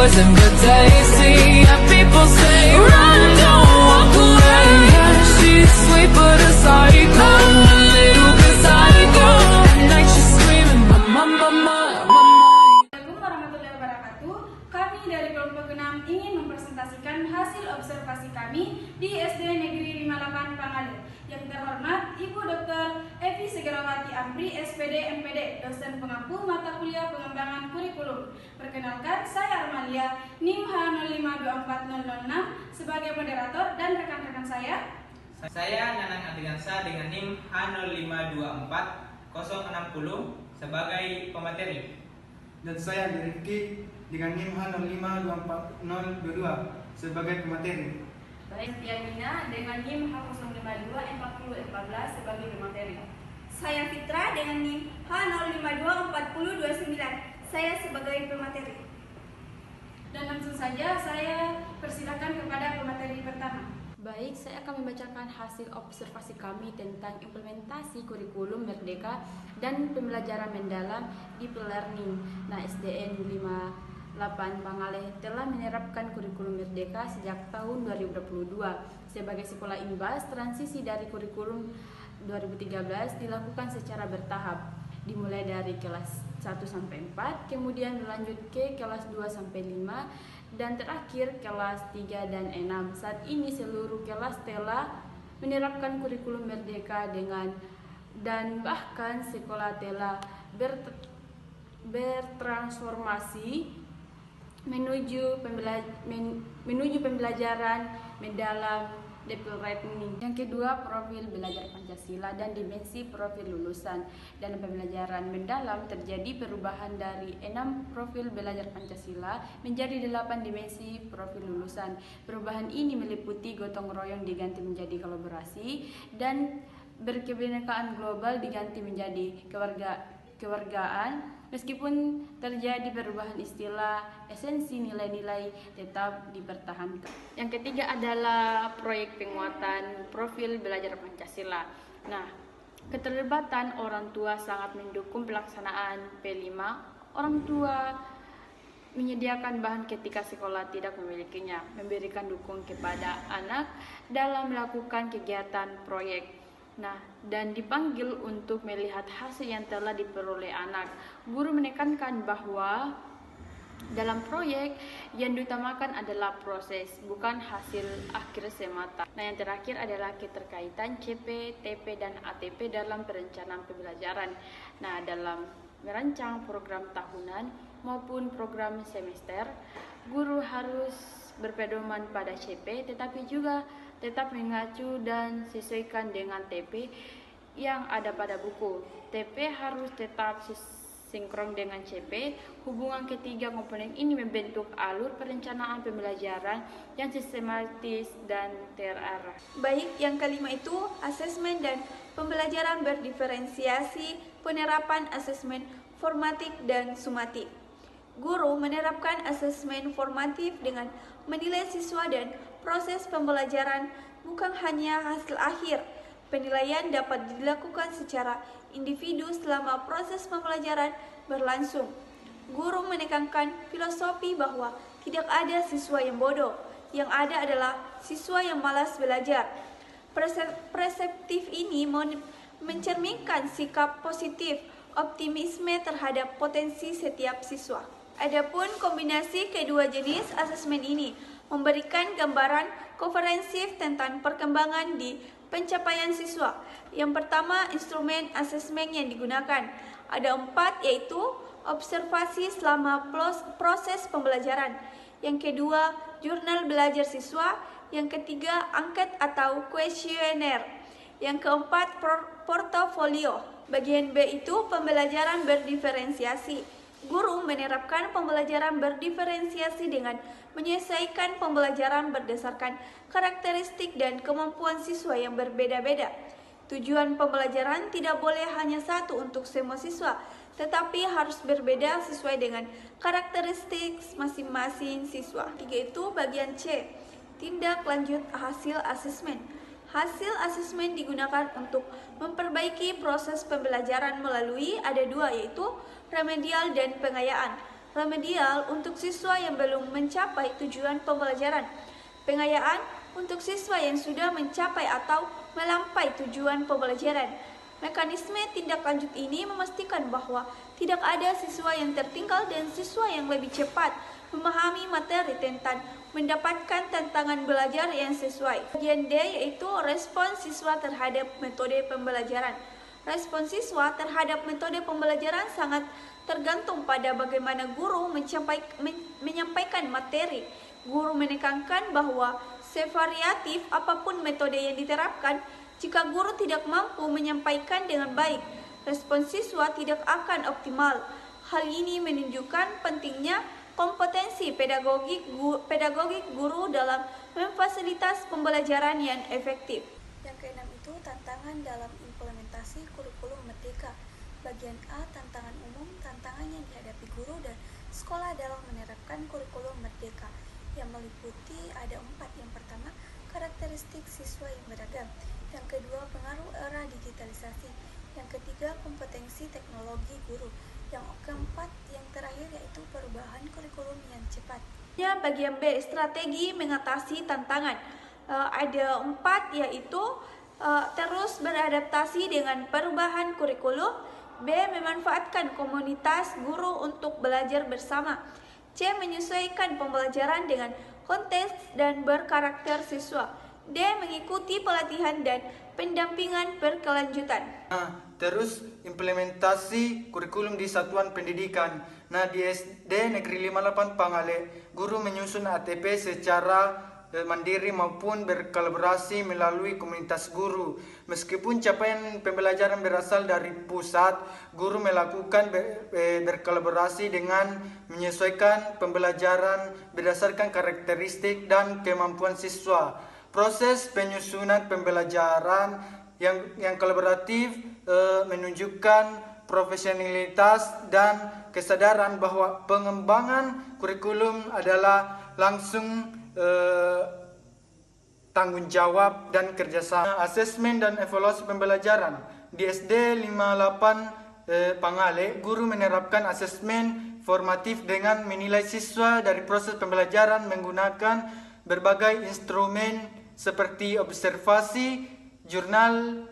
poison but tasty. Yeah, people say run, don't walk away. Yeah, she's sweet but a psycho, a little bit psycho. At night she's screaming, mama, mama, mama. Assalamualaikum warahmatullahi wabarakatuh. Kami dari kelompok 6 ingin mempresentasikan hasil observasi kami di SD Negeri 58 Pangaler. Yang terhormat Ibu Dr. Evi Segarawati Ampri, SPD MPD, dosen pengampu mata kuliah pengembangan kurikulum. Perkenalkan, saya Armalia, NIM H0524006 sebagai moderator dan rekan-rekan saya. Saya Nanang Adigansa dengan NIM H0524060 sebagai pemateri. Dan saya Rifki dengan NIM H0524022 sebagai pemateri. Baik, Tiamina dengan NIM H0524014 sebagai pemateri. Saya Fitra dengan NIM H0524029. Saya sebagai pemateri. Dan langsung saja saya persilakan kepada pemateri pertama. Baik, saya akan membacakan hasil observasi kami tentang implementasi kurikulum Merdeka dan pembelajaran mendalam Deep Learning. Nah, SDN 58 Pangaler telah menerapkan kurikulum Merdeka sejak tahun 2022. Sebagai sekolah imbas, transisi dari kurikulum 2013 dilakukan secara bertahap, dimulai dari kelas 1 sampai 4, kemudian berlanjut ke kelas 2 sampai 5, dan terakhir kelas 3 dan 6. Saat ini seluruh kelas telah menerapkan kurikulum Merdeka dan bahkan sekolah telah bertransformasi menuju pembelajaran mendalam Deep Learning. Yang kedua, profil belajar Pancasila dan dimensi profil lulusan. Dalam pembelajaran mendalam terjadi perubahan dari 6 profil belajar Pancasila menjadi 8 dimensi profil lulusan. Perubahan ini meliputi gotong royong diganti menjadi kolaborasi dan berkebinekaan global diganti menjadi kewargaan. Meskipun terjadi perubahan istilah, esensi nilai-nilai tetap dipertahankan. Yang ketiga adalah proyek penguatan profil belajar Pancasila. Nah, keterlibatan orang tua sangat mendukung pelaksanaan P5. Orang tua menyediakan bahan ketika sekolah tidak memilikinya, memberikan dukungan kepada anak dalam melakukan kegiatan proyek. Nah, dan dipanggil untuk melihat hasil yang telah diperoleh anak. Guru menekankan bahwa dalam proyek yang diutamakan adalah proses, bukan hasil akhir semata. Nah, yang terakhir adalah keterkaitan CP, TP, dan ATP dalam perencanaan pembelajaran. Nah, dalam merancang program tahunan maupun program semester, guru harus berpedoman pada CP, tetapi juga tetap mengacu dan sesuaikan dengan TP yang ada pada buku. TP harus tetap sinkron dengan CP. Hubungan ketiga komponen ini membentuk alur perencanaan pembelajaran yang sistematis dan terarah. Baik, yang kelima itu asesmen dan pembelajaran berdiferensiasi, penerapan asesmen formatif dan sumatif. Guru menerapkan asesmen formatif dengan menilai siswa dan proses pembelajaran, bukan hanya hasil akhir. Penilaian dapat dilakukan secara individu selama proses pembelajaran berlangsung. Guru menekankan filosofi bahwa tidak ada siswa yang bodoh, yang ada adalah siswa yang malas belajar. Perseptif ini mencerminkan sikap positif, optimisme terhadap potensi setiap siswa. Adapun kombinasi kedua jenis asesmen ini memberikan gambaran komprehensif tentang perkembangan di pencapaian siswa. Yang pertama, instrumen asesmen yang digunakan. Ada 4, yaitu observasi selama proses pembelajaran. Yang kedua, jurnal belajar siswa. Yang ketiga, angket atau kuesioner. Yang keempat, portofolio. Bagian B itu pembelajaran berdiferensiasi. Guru menerapkan pembelajaran berdiferensiasi dengan menyesuaikan pembelajaran berdasarkan karakteristik dan kemampuan siswa yang berbeda-beda. Tujuan pembelajaran tidak boleh hanya satu untuk semua siswa, tetapi harus berbeda sesuai dengan karakteristik masing-masing siswa. 3 itu bagian C, tindak lanjut hasil asesmen. Hasil asesmen digunakan untuk memperbaiki proses pembelajaran melalui ada 2, yaitu remedial dan pengayaan. remedial untuk siswa yang belum mencapai tujuan pembelajaran, pengayaan untuk siswa yang sudah mencapai atau melampaui tujuan pembelajaran. Mekanisme tindak lanjut ini memastikan bahwa tidak ada siswa yang tertinggal dan siswa yang lebih cepat memahami materi tentang mendapatkan tantangan belajar yang sesuai. Bagian D yaitu respons siswa terhadap metode pembelajaran. Respons siswa terhadap metode pembelajaran sangat tergantung pada bagaimana guru menyampaikan materi. Guru menekankan bahwa sevariatif apapun metode yang diterapkan, jika guru tidak mampu menyampaikan dengan baik, respons siswa tidak akan optimal. Hal ini menunjukkan pentingnya kompetensi pedagogik guru dalam memfasilitasi pembelajaran yang efektif. Yang keenam itu tantangan dalam implementasi kurikulum merdeka. Bagian A, tantangan umum, tantangan yang dihadapi guru dan sekolah dalam menerapkan kurikulum merdeka, yang meliputi ada 4. Yang pertama, karakteristik siswa yang beragam. Yang kedua, pengaruh era digitalisasi. Yang ketiga, kompetensi teknologi guru. Yang keempat, yang terakhir yaitu perubahan kurikulum yang cepat. Bagian B, strategi mengatasi tantangan. Ada 4 yaitu terus beradaptasi dengan perubahan kurikulum. B, memanfaatkan komunitas guru untuk belajar bersama. C, menyesuaikan pembelajaran dengan konteks dan berkarakter siswa. D, mengikuti pelatihan dan pendampingan berkelanjutan. Terus implementasi kurikulum di satuan pendidikan. Di SD Negeri 58 Pangale, guru menyusun ATP secara mandiri maupun berkolaborasi melalui komunitas guru. Meskipun capaian pembelajaran berasal dari pusat, guru melakukan berkolaborasi dengan menyesuaikan pembelajaran berdasarkan karakteristik dan kemampuan siswa. Proses penyusunan pembelajaran yang kolaboratif menunjukkan profesionalitas dan kesadaran bahwa pengembangan kurikulum adalah langsung tanggung jawab dan kerjasama. Asesmen dan evaluasi pembelajaran. Di SD 58 Pangale, guru menerapkan asesmen formatif dengan menilai siswa dari proses pembelajaran menggunakan berbagai instrumen seperti observasi, jurnal,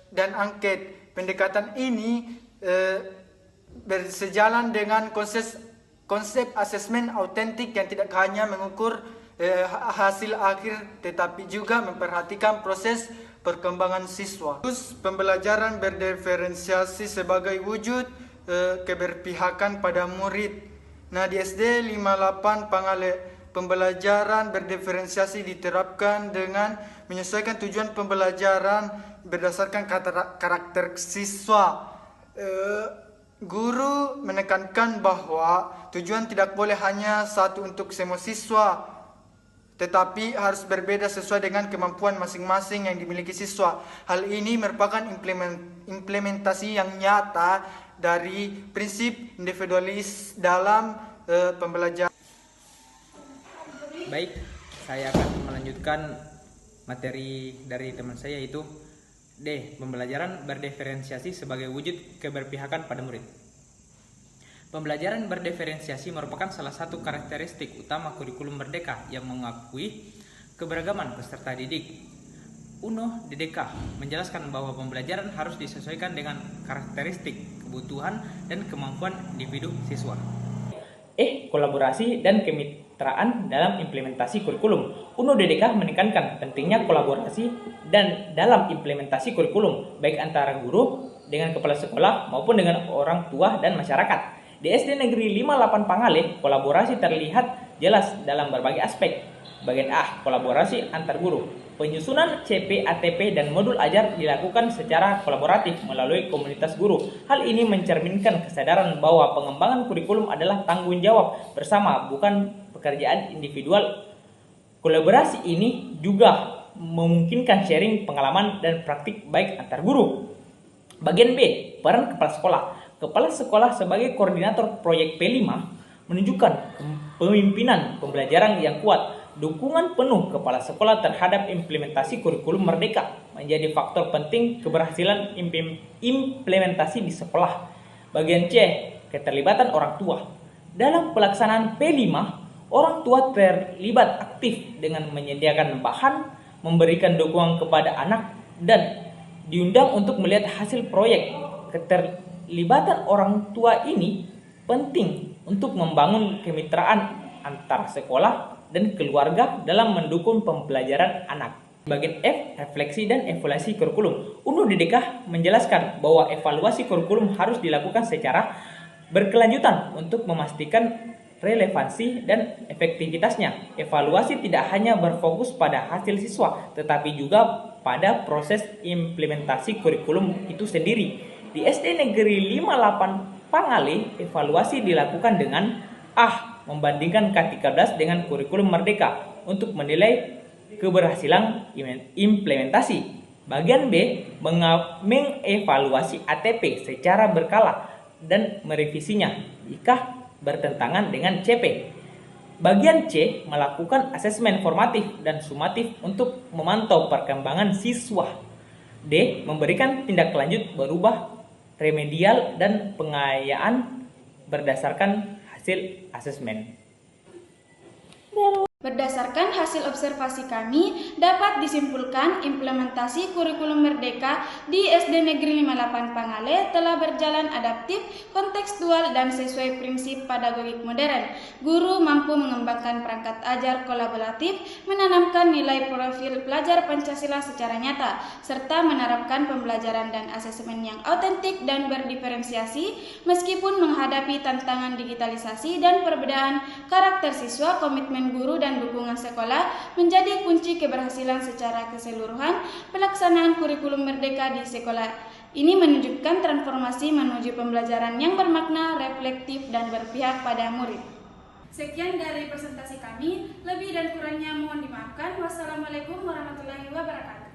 dan angket. Pendekatan ini bersejalan dengan konsep asesmen autentik yang tidak hanya mengukur hasil akhir tetapi juga memperhatikan proses perkembangan siswa. Terus pembelajaran berdiferensiasi sebagai wujud keberpihakan pada murid. Di SD 58 Pangale, pembelajaran berdiferensiasi diterapkan dengan menyesuaikan tujuan pembelajaran berdasarkan karakter siswa. Guru menekankan bahwa tujuan tidak boleh hanya satu untuk semua siswa, tetapi harus berbeda sesuai dengan kemampuan masing-masing yang dimiliki siswa. Hal ini merupakan implementasi yang nyata dari prinsip individualis dalam pembelajaran. Baik, saya akan melanjutkan materi dari teman saya, yaitu D. Pembelajaran berdiferensiasi sebagai wujud keberpihakan pada murid. Pembelajaran berdiferensiasi merupakan salah satu karakteristik utama kurikulum merdeka yang mengakui keberagaman peserta didik. UNO DDK menjelaskan bahwa pembelajaran harus disesuaikan dengan karakteristik, kebutuhan, dan kemampuan individu siswa. Kolaborasi dan kemitraan dalam implementasi kurikulum. UNO DDK menekankan pentingnya kolaborasi dan dalam implementasi kurikulum, baik antara guru dengan kepala sekolah maupun dengan orang tua dan masyarakat. Di SD Negeri 58 Pangale, kolaborasi terlihat jelas dalam berbagai aspek. Bagian A, kolaborasi antar guru. Penyusunan CP, ATP, dan modul ajar dilakukan secara kolaboratif melalui komunitas guru. Hal ini mencerminkan kesadaran bahwa pengembangan kurikulum adalah tanggung jawab bersama, bukan pekerjaan individual. Kolaborasi ini juga memungkinkan sharing pengalaman dan praktik baik antar guru. Bagian B, peran kepala sekolah. Kepala sekolah sebagai koordinator proyek P5 menunjukkan kepemimpinan pembelajaran yang kuat. Dukungan penuh kepala sekolah terhadap implementasi kurikulum merdeka menjadi faktor penting keberhasilan implementasi di sekolah. Bagian C, keterlibatan orang tua. Dalam pelaksanaan P5, orang tua terlibat aktif dengan menyediakan bahan, memberikan dukungan kepada anak, dan diundang untuk melihat hasil proyek. Keterlibatan orang tua ini penting untuk membangun kemitraan antar sekolah dan keluarga dalam mendukung pembelajaran anak. Bagian F, refleksi dan evaluasi kurikulum. UNU DDK menjelaskan bahwa evaluasi kurikulum harus dilakukan secara berkelanjutan untuk memastikan relevansi dan efektivitasnya. Evaluasi tidak hanya berfokus pada hasil siswa, tetapi juga pada proses implementasi kurikulum itu sendiri. Di SD Negeri 58 Pangale, evaluasi dilakukan dengan A. Membandingkan K13 dengan kurikulum Merdeka untuk menilai keberhasilan implementasi. Bagian B. Mengevaluasi ATP secara berkala dan merevisinya jika bertentangan dengan CP. Bagian C. Melakukan asesmen formatif dan sumatif untuk memantau perkembangan siswa. D. Memberikan tindak lanjut berubah remedial dan pengayaan berdasarkan hasil asesmen. Berdasarkan hasil observasi kami, dapat disimpulkan implementasi kurikulum Merdeka di SD Negeri 58 Pangale telah berjalan adaptif, kontekstual, dan sesuai prinsip pedagogik modern. Guru mampu mengembangkan perangkat ajar kolaboratif, menanamkan nilai profil pelajar Pancasila secara nyata, serta menerapkan pembelajaran dan asesmen yang autentik dan berdiferensiasi meskipun menghadapi tantangan digitalisasi dan perbedaan karakter siswa. Komitmen guru dan dukungan sekolah menjadi kunci keberhasilan secara keseluruhan. Pelaksanaan kurikulum Merdeka di sekolah ini menunjukkan transformasi menuju pembelajaran yang bermakna, reflektif, dan berpihak pada murid. Sekian dari presentasi kami, lebih dan kurangnya mohon dimaafkan. Wassalamualaikum warahmatullahi wabarakatuh.